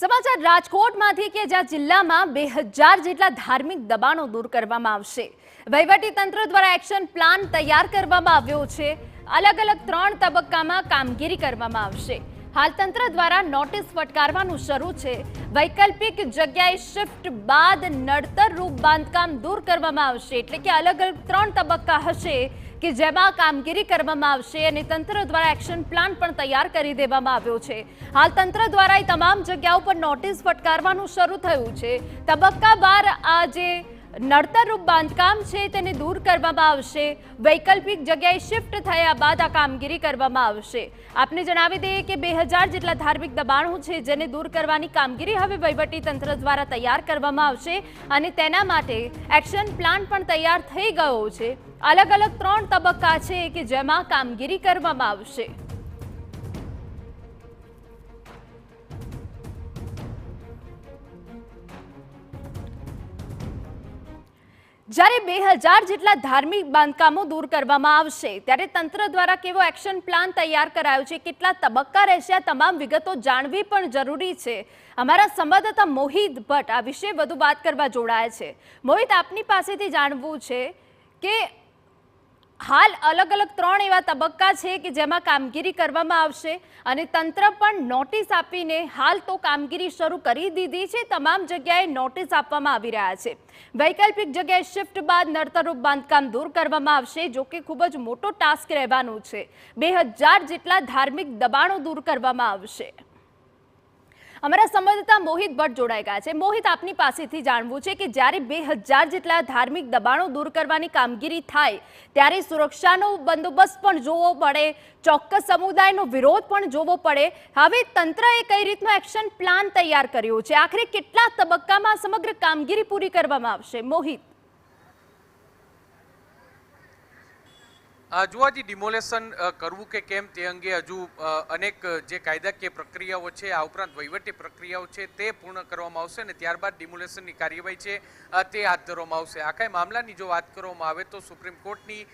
સમાચાર રાજકોટમાંથી કે જ્યાં જિલ્લામાં 2000 જેટલા ધાર્મિક દબાણો દૂર કરવામાં આવશે। વહીવટી તંત્ર દ્વારા એક્શન પ્લાન તૈયાર કરવામાં આવ્યો છે। અલગ અલગ 3 તબક્કામાં કામગીરી કરવામાં આવશે। હાલ તંત્ર દ્વારા નોટિસ ફટકારવાનું શરૂ છે। વૈકલ્પિક જગ્યાએ શિફ્ટ બાદ નડતર રૂપ બાંધકામ દૂર કરવામાં આવશે। એટલે કે અલગ અલગ 3 તબક્કા હશે કે જેમાં કામગીરી કરવામાં આવશે અને તંત્ર દ્વારા એક્શન પ્લાન પણ તૈયાર કરી દેવામાં આવ્યો છે। હાલ તંત્ર દ્વારા એ તમામ જગ્યાઓ પર નોટિસ ફટકારવાનું શરૂ થયું છે। તબક્કાવાર આ જે નડતરરૂપ બાંધકામ છે તેને દૂર કરવામાં આવશે। વૈકલ્પિક જગ્યાએ શિફ્ટ થયા બાદ આ કામગીરી કરવામાં આવશે। આપને જણાવી દઈએ કે 2000 જેટલા ધાર્મિક દબાણો છે જેને દૂર કરવાની કામગીરી હવે વહીવટી તંત્ર દ્વારા તૈયાર કરવામાં આવશે અને તેના માટે એક્શન પ્લાન પણ તૈયાર થઈ ગયો છે। અલગ અલગ 3 તબક્કા છે કે જેમાં કામગીરી કરવામાં આવશે। જ્યારે 2000 જેટલા ધાર્મિક બાંધકામો દૂર કરવામાં આવશે ત્યારે તંત્ર દ્વારા કેવો એક્શન પ્લાન તૈયાર કરાયો છે, કેટલા તબક્કા રહેશે, આ તમામ વિગતો જાણવી પણ જરૂરી છે। અમારા સંવાદદાતા મોહિત ભટ્ટ આ વિશે વધુ વાત કરવા જોડાયા છે। મોહિત, આપની પાસેથી જાણવું છે કે હાલ અલગ અલગ 3 એવા તબક્કા છે કે જેમાં કામગીરી કરવામાં આવશે અને તંત્ર પણ નોટિસ આપીને હાલ તો કામગીરી શરૂ કરી દીધી છે। તમામ જગ્યાએ નોટિસ આપવામાં આવી રહ્યા છે। વૈકલ્પિક જગ્યાએ શિફ્ટ બાદ નડતરરૂપ બાંધકામ દૂર કરવામાં આવશે। જો કે ખૂબ જ મોટો ટાસ્ક રહેવાનું છે। 2000 જેટલા ધાર્મિક દબાણો દૂર કરવામાં આવશે। અમારા સંવાદદાતા મોહિત ભટ્ટ જોડાઈ ગયા છે। મોહિત, આપની પાસેથી જાણવું છે કે જ્યારે 2000 જેટલા ધાર્મિક દબાણો દૂર કરવાની કામગીરી થાય ત્યારે સુરક્ષાનો બંદોબસ્ત પણ જોવો પડે, ચોક્કસ સમુદાયનો વિરોધ પણ જોવો પડે। હવે તંત્રએ કઈ રીતનો એક્શન પ્લાન તૈયાર કર્યો છે, આખરે કેટલા તબક્કામાં સમગ્ર કામગીરી પૂરી કરવામાં આવશે? મોહિત, જોવાજી ડિમોલેશન કરવું કે કેમ તે અંગે હજુ અનેક જે કાયદાકીય પ્રક્રિયાઓ છે, આ ઉપરાંત વહીવટી પ્રક્રિયાઓ છે તે પૂર્ણ કરવામાં આવશે અને ત્યારબાદ ડિમોલેશનની કાર્યવાહી છે તે હાથ ધરવામાં આવશે। આખા મામલાની જો વાત કરવામાં આવે તો સુપ્રીમ કોર્ટની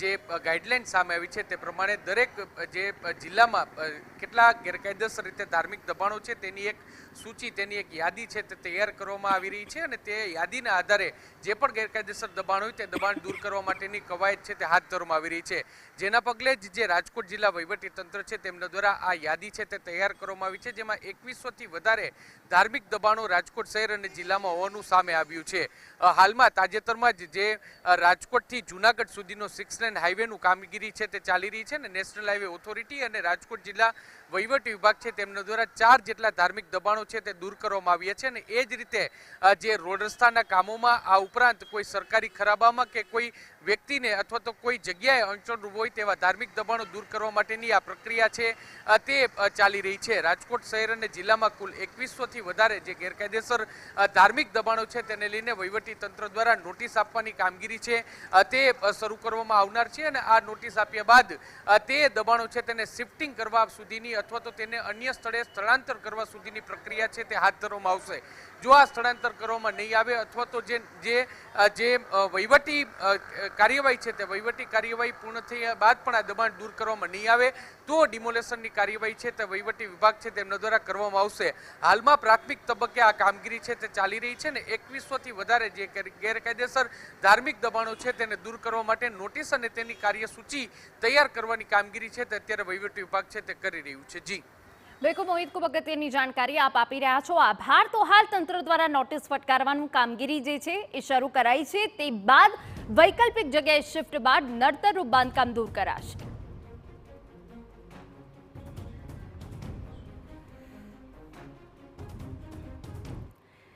જે ગાઈડલાઈન સામે આવી છે તે પ્રમાણે દરેક જે જિલ્લામાં કેટલા ગેરકાયદેસર રીતે ધાર્મિક દબાણો છે તેની એક સૂચિ, તેની એક યાદી છે તે તૈયાર કરવામાં આવી રહી છે અને તે યાદીના આધારે જે પણ ગેરકાયદેસર દબાણ હોય તે દબાણ દૂર કરવા માટેની કવાયત છે તે હાથ ધરવામાં આવી રહી છે। જેના પગલે જ જે રાજકોટ જિલ્લા વહીવટી તંત્ર છે તેમના દ્વારા આ યાદી છે તે તૈયાર કરવામાં આવી છે, જેમાં 2100 થી વધારે ધાર્મિક દબાણો રાજકોટ શહેર અને જિલ્લામાં હોવાનું સામે આવ્યું છે। હાલમાં તાજેતરમાં જ જે રાજકોટથી જૂનાગઢ સુધીનો 6 લેન હાઈવેનું કામગીરી છે તે ચાલી રહી છે અને નેશનલ હાઈવે ઓથોરિટી અને રાજકોટ જિલ્લા વહીવટી વિભાગ છે તેમના દ્વારા 4 જેટલા ધાર્મિક દબાણો છે તે દૂર કરવામાં આવ્યા છે અને એ જ રીતે જે રોડ રસ્તાના કામોમાં આ ઉપરાંત કોઈ સરકારી ખરાબામાં કે કોઈ વ્યક્તિને અથવા તો કોઈ જગ્યાએ અડચણરૂપ હોય તેવા ધાર્મિક દબાણો દૂર કરવા માટેની આ પ્રક્રિયા છે તે ચાલી રહી છે। રાજકોટ શહેર અને જિલ્લામાં કુલ 2100 થી વધારે જે ગેરકાયદેસર ધાર્મિક દબાણો છે તેને લઈને વહીવટી તંત્ર દ્વારા નોટિસ આપવાની કામગીરી છે તે શરૂ કરવામાં આવનાર છે અને આ નોટિસ આપ્યા બાદ તે દબાણો છે તેને શિફ્ટિંગ કરવા સુધીની અથવા તો તેને અન્ય સ્થળે સ્થળાંતર કરવા સુધીની પ્રક્રિયા છે તે હાથ ધરવામાં આવશે। જો આ સ્થળાંતર કરવામાં નહીં આવે અથવા તો જે વહીવટી કાર્યવાહી છે તે વહીવટી કાર્યવાહી પૂર્ણ થયા બાદ પણ આ દબાણ દૂર કરવામાં નહીં આવે તો ડિમોલેશનની કાર્યવાહી છે તે વહીવટી વિભાગ છે તેમના દ્વારા કરવામાં આવશે। હાલમાં પ્રાથમિક તબક્કે આ કામગીરી છે તે ચાલી રહી છે ને 2100 થી વધારે જે ગેરકાયદેસર ધાર્મિક દબાણો છે તેને દૂર કરવા માટે નોટિસ અને તેની કાર્યસૂચિ તૈયાર કરવાની કામગીરી છે તે અત્યારે વહીવટી વિભાગ છે તે કરી રહ્યું છે। જી બિલકુલ મોહિત, ખૂબ અગત્યની જાણકારી આપ આપી રહ્યા છો, આભાર। તો હાલ તંત્ર દ્વારા નોટિસ ફટકારવાનું કામગીરી જે છે એ શરૂ કરાઈ છે, તે બાદ વૈકલ્પિક જગ્યાએ શિફ્ટ બાદ નડતરરૂપ બાંધકામ દૂર કરાશે।